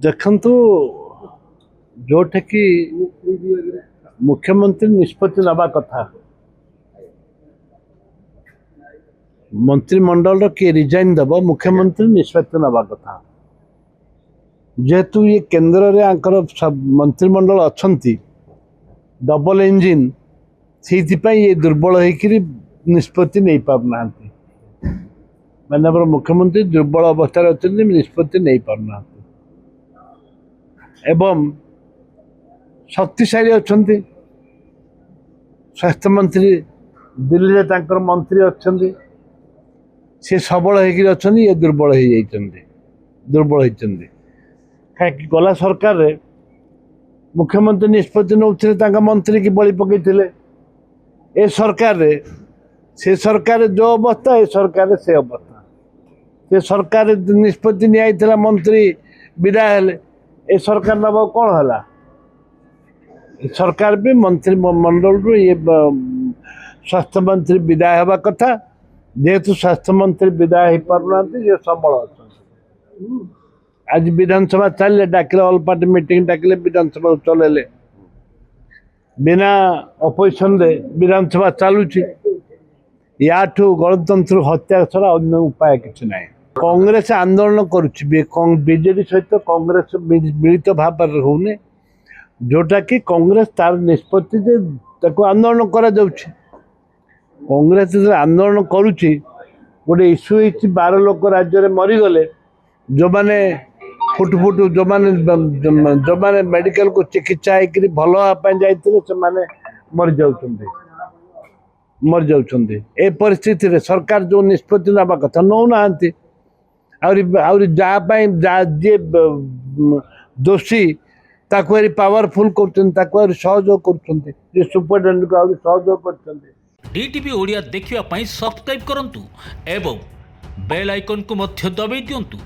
ଦେଖନ୍ତୁ ଯୋଉଠିକି ମୁଖ୍ୟମନ୍ତ୍ରୀ ନିଷ୍ପତ୍ତି ନେବା କଥା ମନ୍ତ୍ରିମଣ୍ଡଳର କିଏ ରିଜାଇନ୍ ଦେବ ମୁଖ୍ୟମନ୍ତ୍ରୀ ନିଷ୍ପତ୍ତି ନେବା କଥା ଯେହେତୁ ଇଏ କେନ୍ଦ୍ରରେ ଆଙ୍କର ମନ୍ତ୍ରିମଣ୍ଡଳ ଅଛନ୍ତି ଡବଲ ଇଞ୍ଜିନ୍ ସେଇଥିପାଇଁ ଇଏ ଦୁର୍ବଳ ହେଇକିରି ନିଷ୍ପତ୍ତି ନେଇପାରୁନାହାନ୍ତି ମାନ୍ୟବର ମୁଖ୍ୟମନ୍ତ୍ରୀ ଦୁର୍ବଳ ଅବସ୍ଥାରେ ଅଛନ୍ତି ନିଷ୍ପତ୍ତି ନେଇପାରୁନାହାନ୍ତି ଏବଂ ଶକ୍ତିଶାଳୀ ଅଛନ୍ତି ସ୍ୱାସ୍ଥ୍ୟମନ୍ତ୍ରୀ ଦିଲ୍ଲୀରେ ତାଙ୍କର ମନ୍ତ୍ରୀ ଅଛନ୍ତି ସେ ସବଳ ହେଇକିରି ଅଛନ୍ତି ଇଏ ଦୁର୍ବଳ ହେଇଛନ୍ତି କାହିଁକି ଗଲା ସରକାରରେ ମୁଖ୍ୟମନ୍ତ୍ରୀ ନିଷ୍ପତ୍ତି ନେଉଥିଲେ ତାଙ୍କ ମନ୍ତ୍ରୀକି ବଳି ପକାଇଥିଲେ ଏ ସରକାରରେ ସେ ସରକାରରେ ଯେଉଁ ଅବସ୍ଥା ଏ ସରକାରରେ ସେ ଅବସ୍ଥା ସେ ସରକାରରେ ନିଷ୍ପତ୍ତି ନିଆଯାଇଥିଲା ମନ୍ତ୍ରୀ ବିଦାୟ ହେଲେ ଏ ସରକାର ନେବାକୁ କ'ଣ ହେଲା ଏ ସରକାର ବି ମନ୍ତ୍ରିମଣ୍ଡଳରୁ ଇଏ ସ୍ୱାସ୍ଥ୍ୟମନ୍ତ୍ରୀ ବିଦାୟ ହେବା କଥା ଯେହେତୁ ସ୍ୱାସ୍ଥ୍ୟମନ୍ତ୍ରୀ ବିଦାୟ ହେଇପାରୁନାହାନ୍ତି ଇଏ ସବଳ ଅଛନ୍ତି ଆଜି ବିଧାନସଭା ଚାଲିଲେ ଡାକିଲେ ଅଲ୍ ପାର୍ଟି ମିଟିଂ ଡାକିଲେ ବିଧାନସଭା ଚଲେଇଲେ ବିନା ଅପୋଜିସନରେ ବିଧାନସଭା ଚାଲୁଛି ୟାଠୁ ଗଣତନ୍ତ୍ର ହତ୍ୟା ଛଡ଼ା ଅନ୍ୟ ଉପାୟ କିଛି ନାହିଁ କଂଗ୍ରେସ ଆନ୍ଦୋଳନ କରୁଛି ବିଜେଡି ସହିତ କଂଗ୍ରେସ ମିଳିତ ଭାବରେ ରହୁନି ଯୋଉଟାକି କଂଗ୍ରେସ ତାର ନିଷ୍ପତ୍ତି ଯେ ତାକୁ ଆନ୍ଦୋଳନ କରାଯାଉଛି କଂଗ୍ରେସ ଯେତେବେଳେ ଆନ୍ଦୋଳନ କରୁଛି ଗୋଟେ ଇସ୍ୟୁ ହେଇଛି 12 ଲୋକ ରାଜ୍ୟରେ ମରିଗଲେ ଯେଉଁମାନେ ଫୁଟୁଫୁଟୁ ଯେଉଁମାନେ ମେଡ଼ିକାଲକୁ ଚିକିତ୍ସା ହେଇକିରି ଭଲ ହେବା ପାଇଁ ଯାଇଥିଲେ ସେମାନେ ମରିଯାଉଛନ୍ତି ଏ ପରିସ୍ଥିତିରେ ସରକାର ଯେଉଁ ନିଷ୍ପତ୍ତି ନେବା କଥା ନେଉନାହାନ୍ତି ଆହୁରି ଯାହା ପାଇଁ ଯିଏ ଦୋଷୀ ତାକୁ ଆହୁରି ପାୱାରଫୁଲ୍ କରୁଛନ୍ତି ତାକୁ ଆହୁରି ସହଯୋଗ କରୁଛନ୍ତି ଯିଏ ସୁପରିଟେଣ୍ଡେଣ୍ଟକୁ ଆହୁରି ସହଯୋଗ କରୁଛନ୍ତି DTV ଓଡ଼ିଆ ଦେଖିବା ପାଇଁ ସବସ୍କ୍ରାଇବ୍ କରନ୍ତୁ ଏବଂ ବେଲ୍ ଆଇକନ୍କୁ ମଧ୍ୟ ଦବାଇ ଦିଅନ୍ତୁ।